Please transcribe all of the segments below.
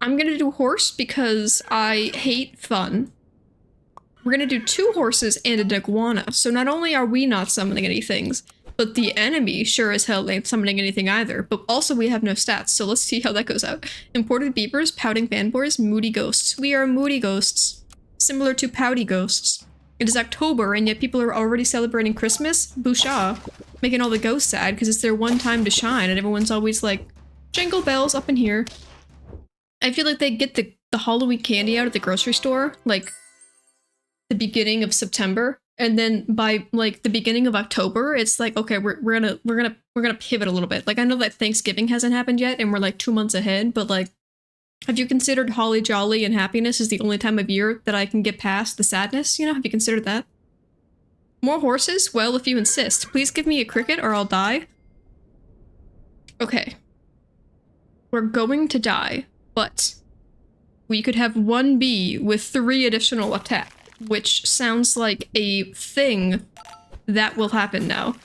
I'm gonna do horse because I hate fun. We're gonna do 2 horses and an iguana. So not only are we not summoning any things, but the enemy sure as hell ain't summoning anything either. But also we have no stats, so let's see how that goes out. Imported beavers, pouting fanboys, moody ghosts. We are moody ghosts, similar to pouty ghosts. It is October and yet people are already celebrating Christmas. Boucha, making all the ghosts sad because it's their one time to shine and everyone's always like, jingle bells up in here. I feel like they get the Halloween candy out at the grocery store, like the beginning of September, and then by like the beginning of October, it's like, okay, we're gonna pivot a little bit. Like I know that Thanksgiving hasn't happened yet, and we're like 2 months ahead, but like, have you considered holly jolly and happiness is the only time of year that I can get past the sadness? You know, have you considered that? More horses? Well, if you insist. Please give me a cricket or I'll die. Okay. We're going to die, but we could have 1 bee with 3 additional attack, which sounds like a thing that will happen now.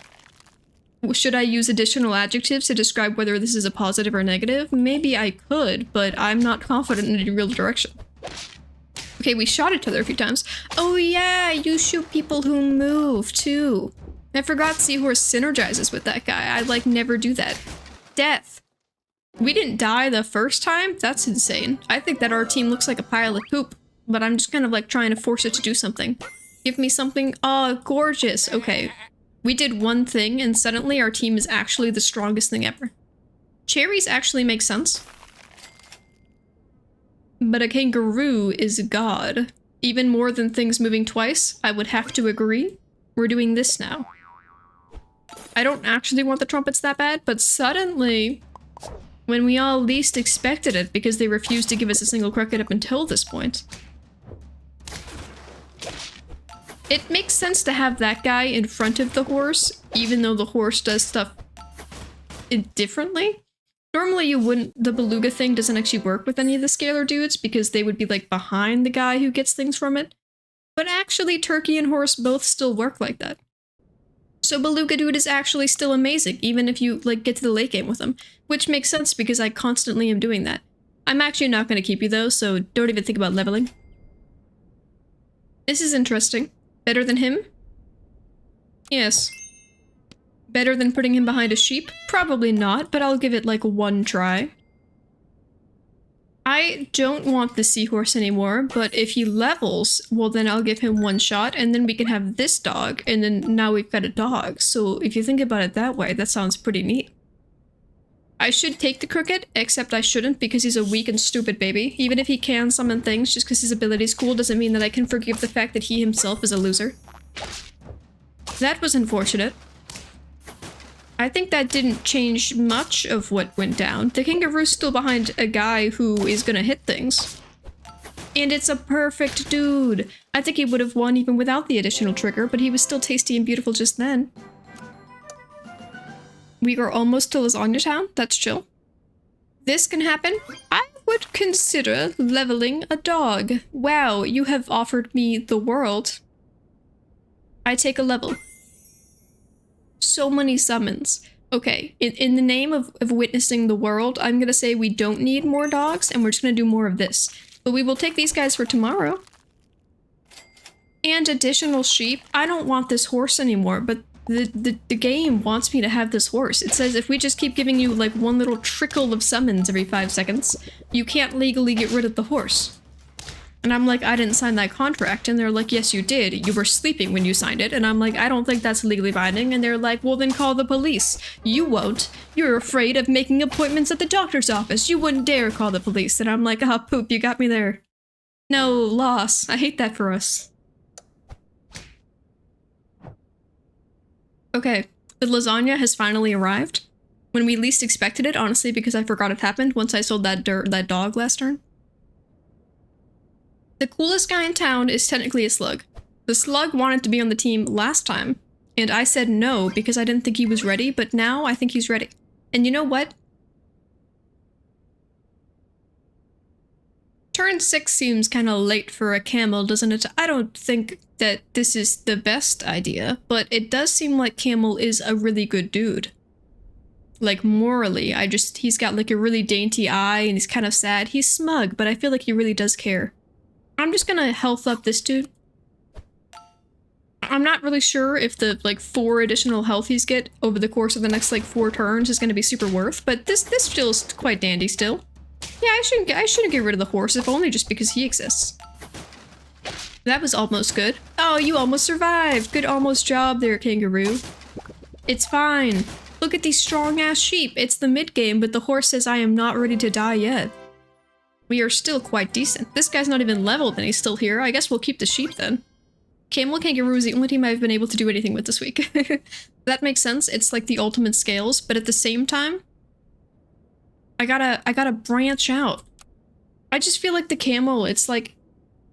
Should I use additional adjectives to describe whether this is a positive or negative? Maybe I could, but I'm not confident in any real direction. Okay, we shot each other a few times. Oh yeah, you shoot people who move too. I forgot Seahorse synergizes with that guy. I like never do that. Death. We didn't die the first time? That's insane. I think that our team looks like a pile of poop, but I'm just kind of like trying to force it to do something. Give me something. Oh, gorgeous. Okay. We did one thing and suddenly our team is actually the strongest thing ever. Cherries actually make sense. But a kangaroo is god. Even more than things moving twice, I would have to agree. We're doing this now. I don't actually want the trumpets that bad, but suddenly, when we all least expected it because they refused to give us a single cricket up until this point, it makes sense to have that guy in front of the horse, even though the horse does stuff differently. Normally you wouldn't, the beluga thing doesn't actually work with any of the scalar dudes because they would be like behind the guy who gets things from it. But actually turkey and horse both still work like that. So beluga dude is actually still amazing, even if you like get to the late game with him, which makes sense because I constantly am doing that. I'm actually not going to keep you though, so don't even think about leveling. This is interesting. Better than him? Yes. Better than putting him behind a sheep? Probably not, but I'll give it like 1 try. I don't want the seahorse anymore, but if he levels, well then I'll give him 1 shot and then we can have this dog and then now we've got a dog. So if you think about it that way, that sounds pretty neat. I should take the cricket, except I shouldn't because he's a weak and stupid baby. Even if he can summon things, just because his ability's cool doesn't mean that I can forgive the fact that he himself is a loser. That was unfortunate. I think that didn't change much of what went down. The kangaroo's still behind a guy who is gonna hit things. And it's a perfect dude. I think he would have won even without the additional trigger, but he was still tasty and beautiful just then. We are almost to Lasagna Town. That's chill. This can happen. I would consider leveling a dog. Wow, you have offered me the world. I take a level. So many summons. Okay, in the name of witnessing the world, I'm gonna say we don't need more dogs and we're just gonna do more of this. But we will take these guys for tomorrow. And additional sheep. I don't want this horse anymore, but the game wants me to have this horse. It says if we just keep giving you like 1 little trickle of summons every 5 seconds, you can't legally get rid of the horse. And I'm like, I didn't sign that contract. And they're like, yes, you did. You were sleeping when you signed it. And I'm like, I don't think that's legally binding. And they're like, well, then call the police. You won't. You're afraid of making appointments at the doctor's office. You wouldn't dare call the police. And I'm like, ah, poop, you got me there. No, loss. I hate that for us. Okay, the lasagna has finally arrived. When we least expected it, honestly, because I forgot it happened once I sold that dog last turn. The coolest guy in town is technically a slug. The slug wanted to be on the team last time, and I said no because I didn't think he was ready, but now I think he's ready. And you know what? Turn 6 seems kind of late for a camel, doesn't it? I don't think that this is the best idea, but it does seem like Camel is a really good dude. like morally. He's got like a really dainty eye and he's kind of sad. He's smug, but I feel like he really does care. I'm just gonna health up this dude. I'm not really sure if the like 4 additional healthies get over the course of the next like 4 turns is gonna be super worth, but this feels quite dandy still. Yeah, I shouldn't get rid of the horse, if only just because he exists. That was almost good. Oh, you almost survived. Good almost job there, kangaroo. It's fine. Look at these strong-ass sheep. It's the mid-game, but the horse says I am not ready to die yet. We are still quite decent. This guy's not even leveled and he's still here. I guess we'll keep the sheep then. Camel Kangaroo is the only team I've been able to do anything with this week. That makes sense. It's like the ultimate scales, but at the same time, I gotta branch out. I just feel like the camel, it's like,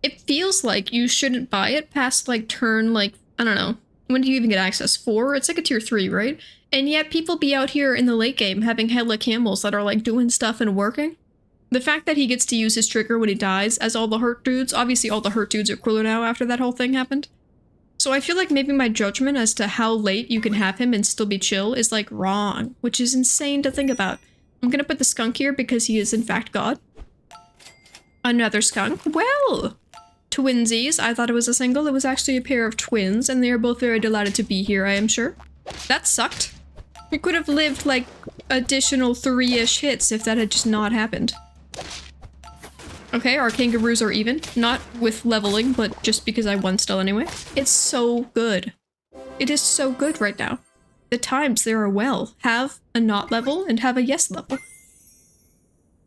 it feels like you shouldn't buy it past like turn like, I don't know. When do you even get access? 4? It's like a tier 3, right? And yet people be out here in the late game having hella camels that are like doing stuff and working. The fact that he gets to use his trigger when he dies as all the hurt dudes, obviously all the hurt dudes are cooler now after that whole thing happened. So I feel like maybe my judgment as to how late you can have him and still be chill is like wrong, which is insane to think about. I'm gonna put the skunk here because he is in fact God. Another skunk. Well, twinsies. I thought it was a single. It was actually a pair of twins and they are both very delighted to be here, I am sure. That sucked. We could have lived like additional 3-ish hits if that had just not happened. Okay, our kangaroos are even. Not with leveling, but just because I won still anyway. It's so good. It is so good right now. The times there are well. Have a not level and have a yes level.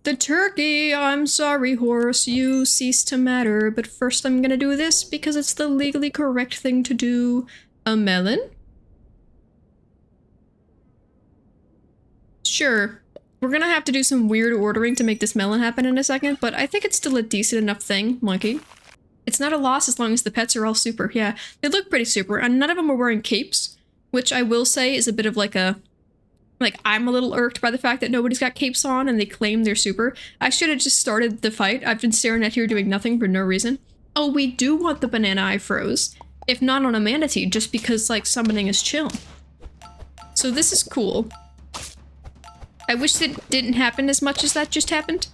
The turkey! I'm sorry, horse. You cease to matter. But first I'm gonna do this because it's the legally correct thing to do. A melon? Sure. We're gonna have to do some weird ordering to make this melon happen in a second, but I think it's still a decent enough thing, monkey. It's not a loss as long as the pets are all super. Yeah, they look pretty super, and none of them are wearing capes, which I will say is a bit of like a... Like, I'm a little irked by the fact that nobody's got capes on and they claim they're super. I should have just started the fight. I've been staring at here doing nothing for no reason. Oh, we do want the banana I froze. If not on a manatee, just because, like, summoning is chill. So this is cool. I wish it didn't happen as much as that just happened.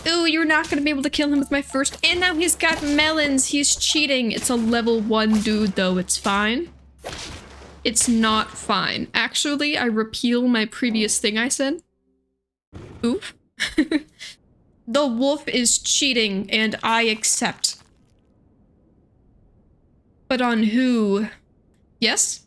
Ooh, you're not gonna be able to kill him with my first- And now he's got melons! He's cheating! It's a level 1 dude, though. It's fine. It's not fine. Actually, I repeal my previous thing I said. Oof. The wolf is cheating, and I accept. But on who? Yes?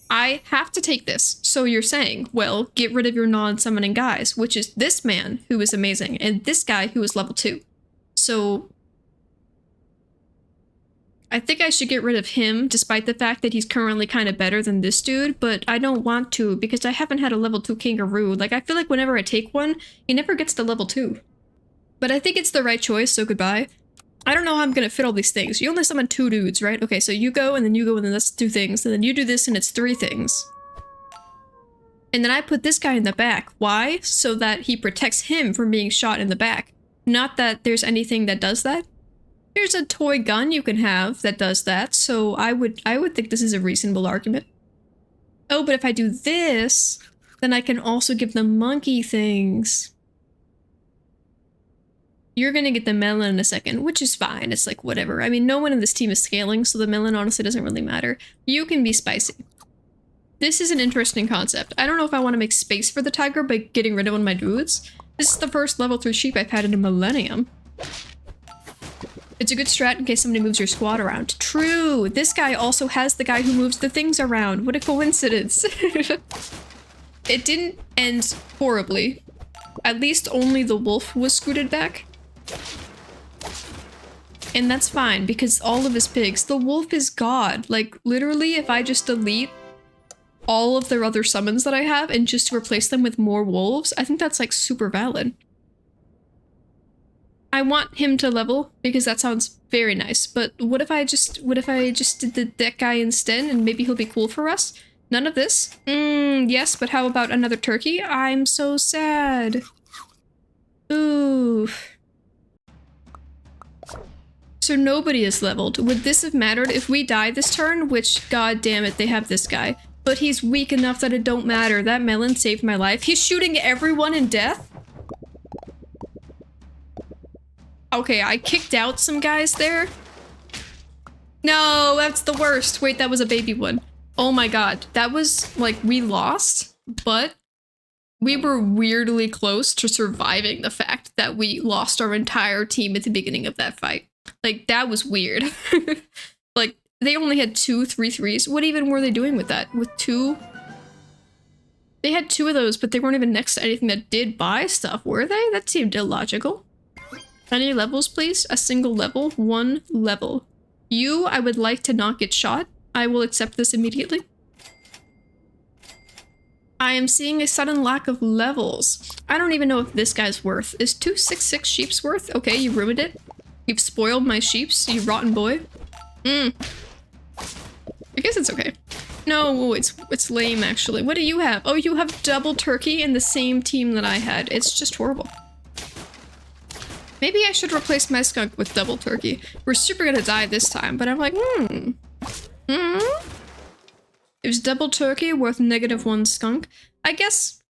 I have to take this. So you're saying, well, get rid of your non-summoning guys, which is this man, who is amazing, and this guy, who is level 2. So I think I should get rid of him, despite the fact that he's currently kind of better than this dude, but I don't want to, because I haven't had a level 2 kangaroo. Like, I feel like whenever I take one, he never gets to level 2. But I think it's the right choice, so goodbye. I don't know how I'm gonna fit all these things. You only summon 2 dudes, right? Okay, so you go, and then that's 2 things, and then you do this, and it's 3 things. And then I put this guy in the back. Why? So that he protects him from being shot in the back. Not that there's anything that does that. There's a toy gun you can have that does that, so I would think this is a reasonable argument. Oh, but if I do this, then I can also give them monkey things. You're gonna get the melon in a second, which is fine. It's like, whatever. I mean, no one in this team is scaling, so the melon honestly doesn't really matter. You can be spicy. This is an interesting concept. I don't know if I want to make space for the tiger by getting rid of one of my dudes. This is the first level 3 sheep I've had in a millennium. It's a good strat in case somebody moves your squad around. True! This guy also has the guy who moves the things around. What a coincidence. It didn't end horribly. At least only the wolf was scooted back. And that's fine, because all of his pigs, the wolf is God. Like, literally, if I just delete all of their other summons that I have and just replace them with more wolves, I think that's like super valid. I want him to level because that sounds very nice, but what if I just did that guy instead and maybe he'll be cool for us? None of this? Yes, but how about another turkey? I'm so sad. Ooh. So nobody is leveled. Would this have mattered if we die this turn? Which, god damn it, they have this guy. But he's weak enough that it don't matter. That melon saved my life. He's shooting everyone in death? Okay, I kicked out some guys there. No, that's the worst. Wait, that was a baby one. Oh my god. That was, like, we lost, but we were weirdly close to surviving the fact that we lost our entire team at the beginning of that fight. Like, that was weird. Like, they only had 2 3-3s. What even were they doing with that? With 2? They had 2 of those, but they weren't even next to anything that did buy stuff, were they? That seemed illogical. Any levels, please? A single level? 1 level. You, I would like to not get shot. I will accept this immediately. I am seeing a sudden lack of levels. I don't even know if this guy's worth. Is 266 sheep's worth? Okay, you ruined it. You've spoiled my sheeps, you rotten boy. I guess it's okay. No, it's lame actually. What do you have? Oh, you have double turkey in the same team that I had. It's just horrible. Maybe I should replace my skunk with double turkey. We're super gonna die this time, but I'm like, Is double turkey worth -1 skunk? I guess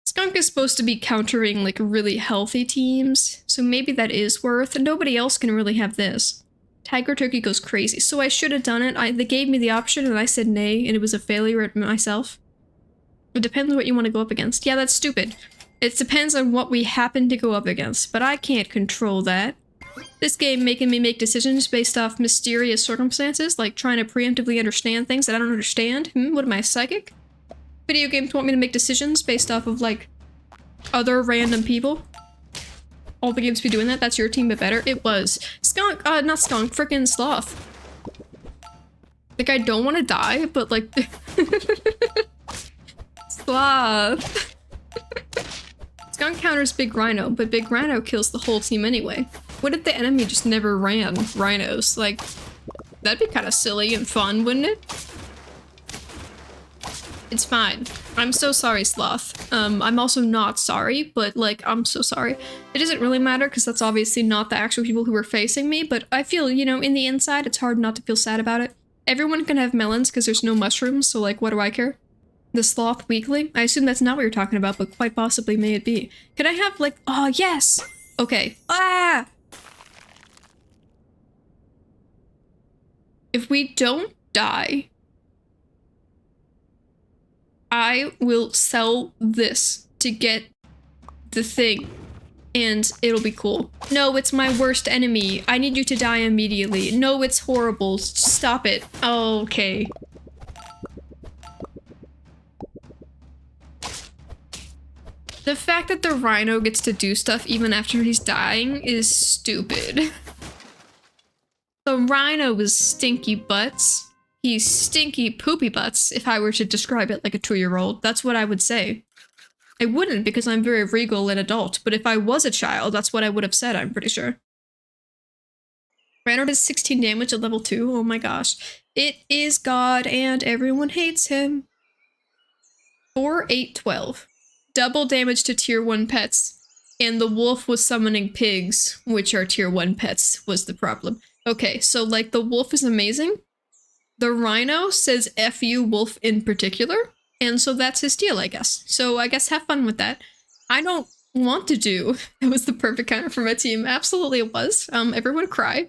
skunk is supposed to be countering like really healthy teams, so maybe that is worth, and nobody else can really have this. Tiger turkey goes crazy, so I should have done it. They gave me the option and I said nay, and it was a failure at myself. It depends on what you want to go up against. Yeah, that's stupid. It depends on what we happen to go up against, but I can't control that. This game making me make decisions based off mysterious circumstances, like trying to preemptively understand things that I don't understand. What am I, psychic? Video games want me to make decisions based off of, like, other random people. All the games be doing that. That's your team, but better. It was. Skunk, not skunk, frickin' sloth. Like, I don't want to die, but, like... Sloth. Skunk counters Big Rhino, but Big Rhino kills the whole team anyway. What if the enemy just never ran rhinos? Like, that'd be kind of silly and fun, wouldn't it? It's fine. I'm so sorry, Sloth. I'm also not sorry, but like, I'm so sorry. It doesn't really matter because that's obviously not the actual people who are facing me, but I feel, you know, in the inside, it's hard not to feel sad about it. Everyone can have melons because there's no mushrooms, so like, what do I care? The Sloth Weekly? I assume that's not what you're talking about, but quite possibly may it be. Could I have, like, oh, yes! Okay. Ah! If we don't die, I will sell this to get the thing, and it'll be cool. No, it's my worst enemy. I need you to die immediately. No, it's horrible. Stop it. Okay. The fact that the rhino gets to do stuff even after he's dying is stupid. The rhino is stinky butts. He's stinky poopy butts, if I were to describe it like a 2-year-old. That's what I would say. I wouldn't because I'm very regal and adult, but if I was a child, that's what I would have said, I'm pretty sure. Rhino does 16 damage at level 2. Oh my gosh. It is God and everyone hates him. 4, 8, 12. Double damage to tier 1 pets, and the wolf was summoning pigs, which are tier 1 pets, was the problem. Okay, so like the wolf is amazing. The rhino says F you wolf in particular, and so that's his deal, I guess. So I guess have fun with that. I don't want to do. That was the perfect counter for my team. Absolutely it was. Everyone cry.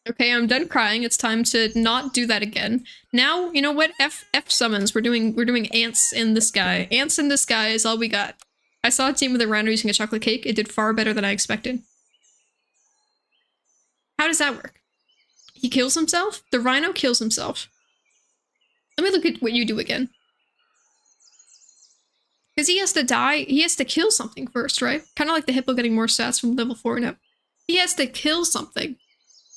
Okay, I'm done crying. It's time to not do that again. Now, you know what? F summons. We're doing ants in the sky. Ants in the sky is all we got. I saw a team with a rhino using a chocolate cake. It did far better than I expected. How does that work? He kills himself? The rhino kills himself. Let me look at what you do again. Because he has to die. He has to kill something first, right? Kind of like the hippo getting more stats from level 4 and up. He has to kill something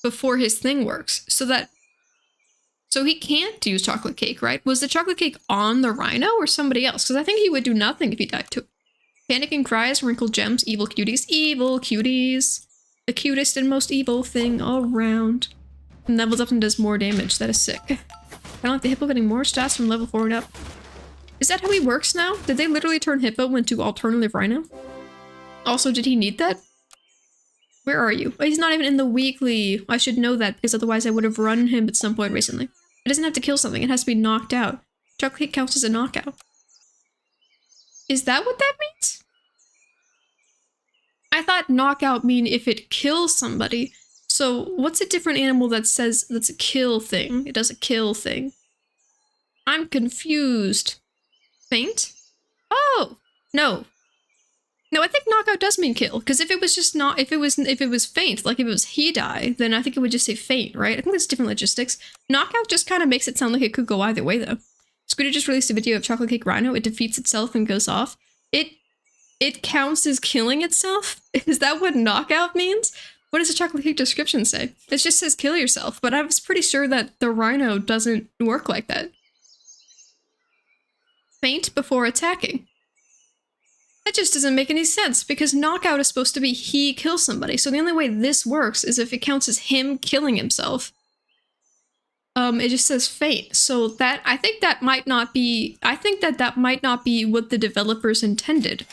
before his thing works, so he can't use chocolate cake, right? Was the chocolate cake on the rhino or somebody else? Because I think he would do nothing if he died too. Panic and cries, wrinkled gems, evil cuties. Evil cuties. The cutest and most evil thing around. And levels up and does more damage. That is sick. I don't like the hippo getting more stats from level 4 and up. Is that how he works now? Did they literally turn hippo into alternative rhino? Also, did he need that? Where are you? Oh, he's not even in the weekly. I should know that because otherwise I would have run him at some point recently. It doesn't have to kill something, it has to be knocked out. Chocolate cake counts as a knockout. Is that what that means? I thought knockout mean if it kills somebody. So what's a different animal that says that's a kill thing? It does a kill thing. I'm confused. Faint? Oh, no. No, I think knockout does mean kill, because if it was just not, if it was faint, like if it was he die, then I think it would just say faint, right? I think that's different logistics. Knockout just kind of makes it sound like it could go either way, though. Scooter just released a video of Chocolate Cake Rhino. It defeats itself and goes off. It counts as killing itself? Is that what knockout means? What does the Chocolate Cake description say? It just says kill yourself, but I was pretty sure that the rhino doesn't work like that. Faint before attacking. That just doesn't make any sense, because knockout is supposed to be he kills somebody, so the only way this works is if it counts as him killing himself. It just says faint, so that, I think that might not be what the developers intended.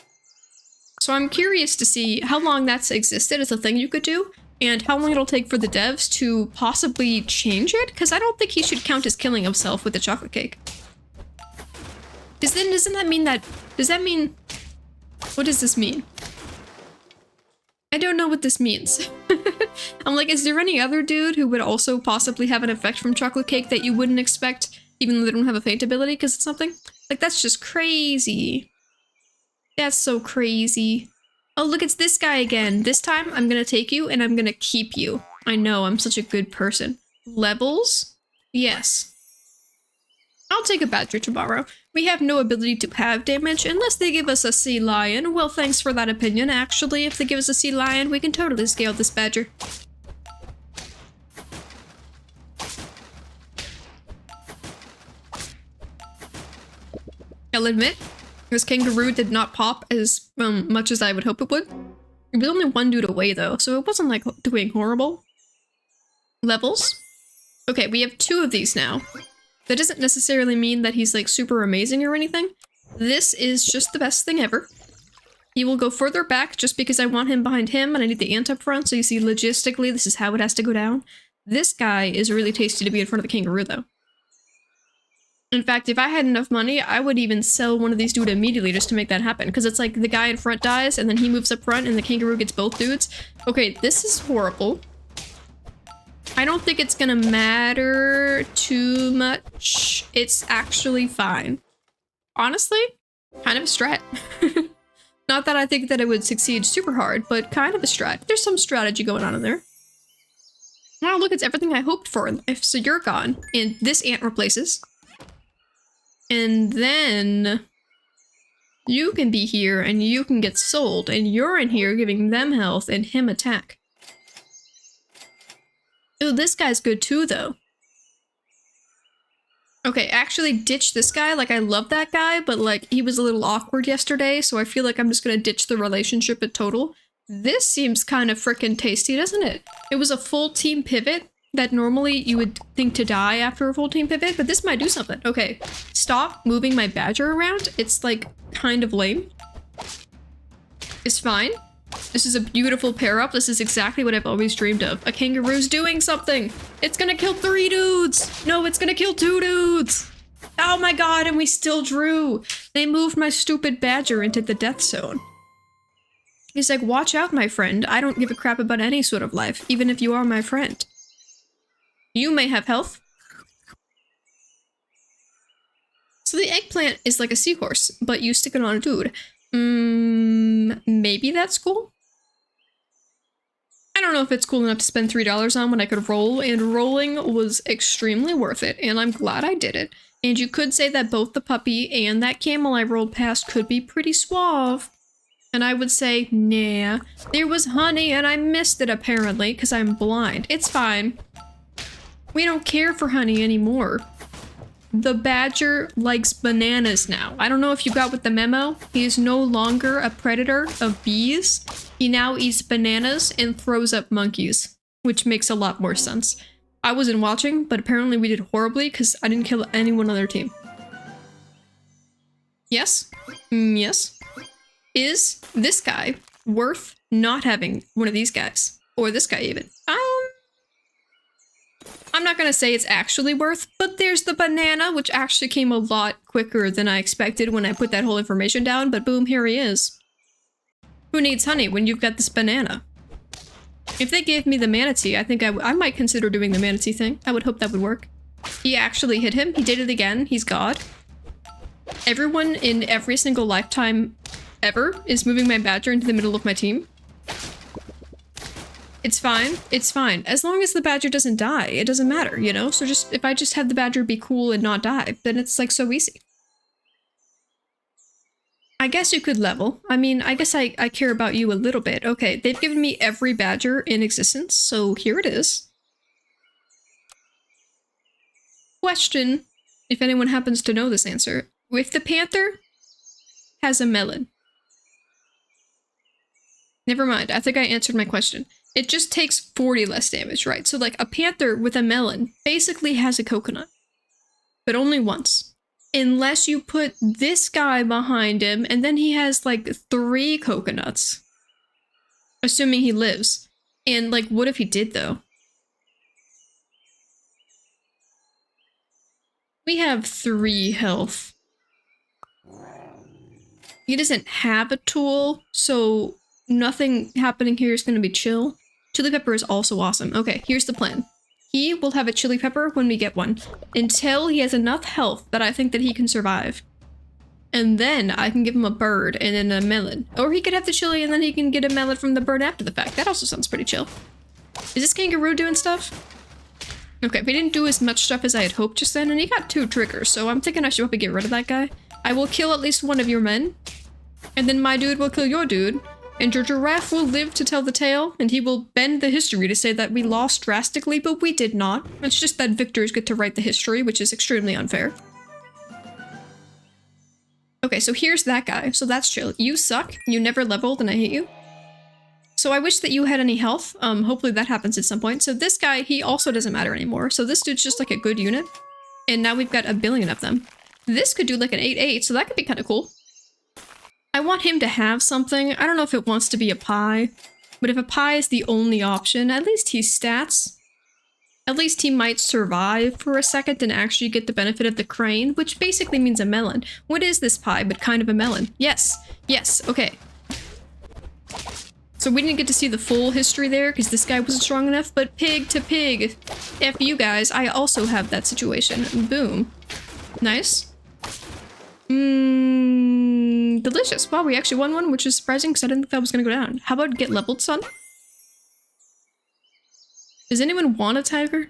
So I'm curious to see how long that's existed as a thing you could do, and how long it'll take for the devs to possibly change it, because I don't think he should count as killing himself with the chocolate cake. Because then does that mean, what does this mean? I don't know what this means. I'm like, is there any other dude who would also possibly have an effect from chocolate cake that you wouldn't expect, even though they don't have a faint ability because it's something? Like, that's just crazy. That's so crazy. Oh, look, it's this guy again. This time, I'm gonna take you and I'm gonna keep you. I know, I'm such a good person. Levels? Yes. I'll take a badger tomorrow. We have no ability to have damage unless they give us a sea lion. Well, thanks for that opinion. Actually, if they give us a sea lion, we can totally scale this badger. I'll admit, this kangaroo did not pop as much as I would hope it would. It was only one dude away though, so it wasn't like doing horrible. Levels? Okay, we have 2 of these now. That doesn't necessarily mean that he's like super amazing or anything. This is just the best thing ever. He will go further back just because I want him behind him and I need the ant up front, so you see logistically this is how it has to go down. This guy is really tasty to be in front of the kangaroo though. In fact, if I had enough money, I would even sell one of these dudes immediately just to make that happen. Because it's like the guy in front dies, and then he moves up front, and the kangaroo gets both dudes. Okay, this is horrible. I don't think it's gonna matter too much. It's actually fine. Honestly, kind of a strat. Not that I think that it would succeed super hard, but kind of a strat. There's some strategy going on in there. Wow, look, it's everything I hoped for in life. So you're gone, and this ant replaces. And then you can be here and you can get sold and you're in here giving them health and him attack. Ooh, this guy's good too though. Okay, actually ditch this guy. Like, I love that guy, but like he was a little awkward yesterday, so I feel like I'm just gonna ditch the relationship at total. This seems kind of freaking tasty, doesn't it? It was a full team pivot that normally you would think to die after a full team pivot, but this might do something. Okay, stop moving my badger around. It's like kind of lame. It's fine. This is a beautiful pair up. This is exactly what I've always dreamed of. A kangaroo's doing something. It's gonna kill 3 dudes. No, it's gonna kill 2 dudes. Oh my god, and we still drew. They moved my stupid badger into the death zone. He's like, watch out, my friend. I don't give a crap about any sort of life, even if you are my friend. You may have health. So the eggplant is like a seahorse, but you stick it on a dude. Maybe that's cool? I don't know if it's cool enough to spend $3 on when I could roll, and rolling was extremely worth it, and I'm glad I did it. And you could say that both the puppy and that camel I rolled past could be pretty suave. And I would say, nah. There was honey and I missed it apparently, because I'm blind. It's fine. We don't care for honey anymore. The badger likes bananas now. I don't know if you got with the memo. He is no longer a predator of bees. He now eats bananas and throws up monkeys, which makes a lot more sense. I wasn't watching, but apparently we did horribly because I didn't kill anyone on their team. Yes? Yes. Is this guy worth not having one of these guys? Or this guy even? I'm not gonna say it's actually worth, but there's the banana, which actually came a lot quicker than I expected when I put that whole information down, but boom, here he is. Who needs honey when you've got this banana? If they gave me the manatee, I think I might consider doing the manatee thing. I would hope that would work. He actually hit him. He did it again. He's God. Everyone in every single lifetime ever is moving my badger into the middle of my team. It's fine. It's fine. As long as the badger doesn't die, it doesn't matter, you know? So just, if I just have the badger be cool and not die, then it's like so easy. I guess you could level. I mean, I guess I care about you a little bit. Okay, they've given me every badger in existence, so here it is. Question, if anyone happens to know this answer. If the panther has a melon. Never mind, I think I answered my question. It just takes 40 less damage, right? So like a panther with a melon basically has a coconut. But only once. Unless you put this guy behind him, and then he has like 3 coconuts. Assuming he lives. And like, what if he did though? We have 3 health. He doesn't have a tool, so nothing happening here is going to be chill. Chili pepper is also awesome. Okay, here's the plan. He will have a chili pepper when we get one, until he has enough health that I think that he can survive. And then I can give him a bird and then a melon. Or he could have the chili and then he can get a melon from the bird after the fact. That also sounds pretty chill. Is this kangaroo doing stuff? Okay, we didn't do as much stuff as I had hoped just then, and he got 2 triggers, so I'm thinking I should probably get rid of that guy. I will kill at least one of your men, and then my dude will kill your dude. And your giraffe will live to tell the tale, and he will bend the history to say that we lost drastically, but we did not. It's just that victors get to write the history, which is extremely unfair. Okay, so here's that guy. So that's chill. You suck. You never leveled, and I hate you. So I wish that you had any health. Hopefully that happens at some point. So this guy, he also doesn't matter anymore. So this dude's just like a good unit. And now we've got 1 billion of them. This could do like an 8-8, so that could be kind of cool. I want him to have something. I don't know if it wants to be a pie, but if a pie is the only option, at least he's stats. At least he might survive for a second and actually get the benefit of the crane, which basically means a melon. What is this pie but kind of a melon? Yes. Yes. Okay. So we didn't get to see the full history there because this guy wasn't strong enough, but pig to pig. F you guys, I also have that situation. Boom. Nice. Delicious. Wow, we actually won one, which is surprising because I didn't think that was going to go down. How about get leveled, son? Does anyone want a tiger?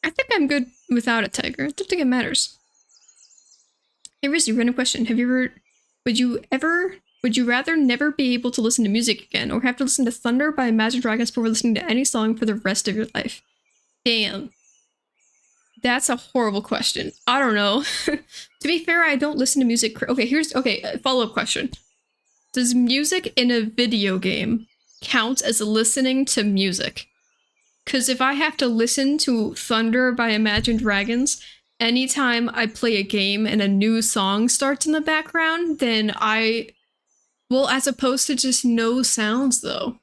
I think I'm good without a tiger. I don't think it matters. Hey, Rizzy, random question. Have you ever... Would you rather never be able to listen to music again, or have to listen to Thunder by Imagine Dragons before listening to any song for the rest of your life? Damn. That's a horrible question. I don't know. To be fair, I don't listen to music. Okay, follow-up question. Does music in a video game count as listening to music? Because if I have to listen to Thunder by Imagine Dragons anytime I play a game and a new song starts in the background, then well, as opposed to just no sounds, though.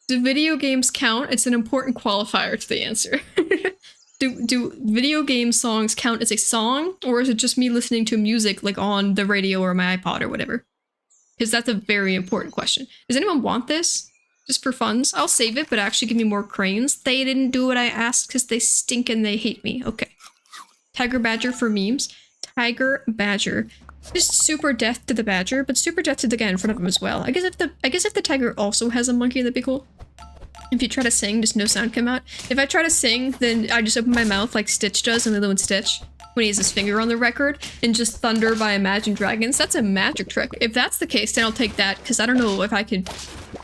Do video games count? It's an important qualifier to the answer. Do video game songs count as a song, or is it just me listening to music like on the radio or my iPod or whatever? Because that's a very important question. Does anyone want this? Just for funs? I'll save it, but actually give me more cranes. They didn't do what I asked because they stink and they hate me. Okay. Tiger Badger for memes. Tiger Badger. Just super death to the badger, but super death to the guy in front of him as well. I guess if the tiger also has a monkey, that'd be cool. If you try to sing, just no sound come out. If I try to sing, then I just open my mouth like Stitch does in Lilo and Stitch when he has his finger on the record, and just Thunder by Imagine Dragons. That's a magic trick. If that's the case, then I'll take that, because I don't know if I could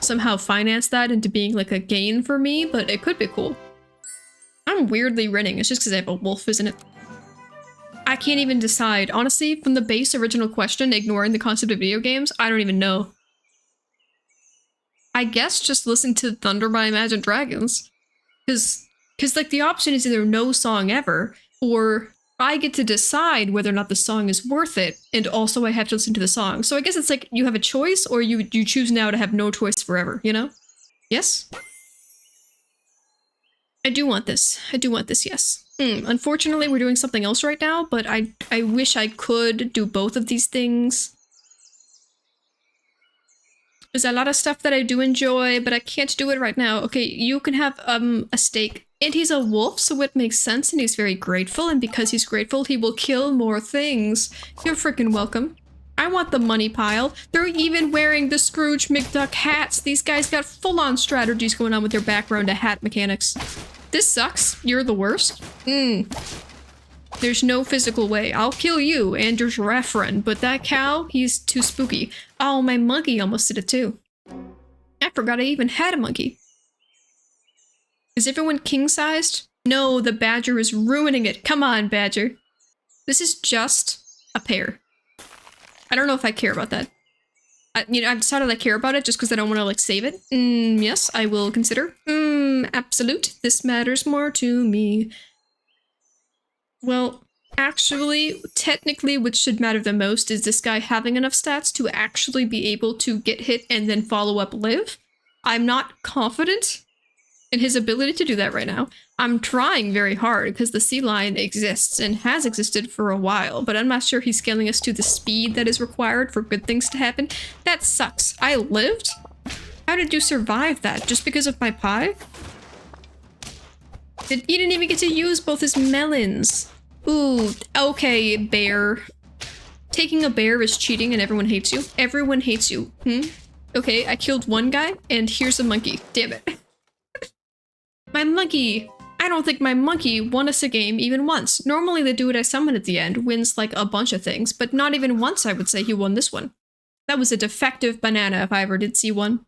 somehow finance that into being like a gain for me, but it could be cool. I'm weirdly renting. It's just because I have a wolf, isn't it? I can't even decide. Honestly, from the base original question, ignoring the concept of video games, I don't even know. I guess just listen to Thunder by Imagine Dragons. Because like the option is either no song ever, or I get to decide whether or not the song is worth it, and also I have to listen to the song. So I guess it's like you have a choice, or you choose now to have no choice forever, you know? Yes? I do want this. I do want this, yes. Unfortunately, we're doing something else right now, but I wish I could do both of these things. There's a lot of stuff that I do enjoy, but I can't do it right now. Okay, you can have a steak. And he's a wolf, so it makes sense, and he's very grateful, and because he's grateful, he will kill more things. You're freaking welcome. I want the money pile. They're even wearing the Scrooge McDuck hats. These guys got full-on strategies going on with their background to hat mechanics. This sucks. You're the worst. There's no physical way. I'll kill you and your giraffe friend, but that cow, he's too spooky. Oh, my monkey almost did it too. I forgot I even had a monkey. Is everyone king-sized? No, the badger is ruining it. Come on, badger. This is just a pair. I don't know if I care about that. I've decided I care about it just because I don't want to, like, save it. Yes, I will consider. Absolute. This matters more to me. Well, actually, technically, what should matter the most is this guy having enough stats to actually be able to get hit and then follow up live. I'm not confident in his ability to do that right now. I'm trying very hard because the sea lion exists and has existed for a while, but I'm not sure he's scaling us to the speed that is required for good things to happen. That sucks. I lived? How did you survive that? Just because of my pie? He didn't even get to use both his melons. Ooh, okay, bear. Taking a bear is cheating and everyone hates you. Everyone hates you. Okay, I killed one guy and here's a monkey. Damn it. My monkey! I don't think my monkey won us a game even once. Normally the dude I summon at the end wins like a bunch of things, but not even once I would say he won this one. That was a defective banana if I ever did see one.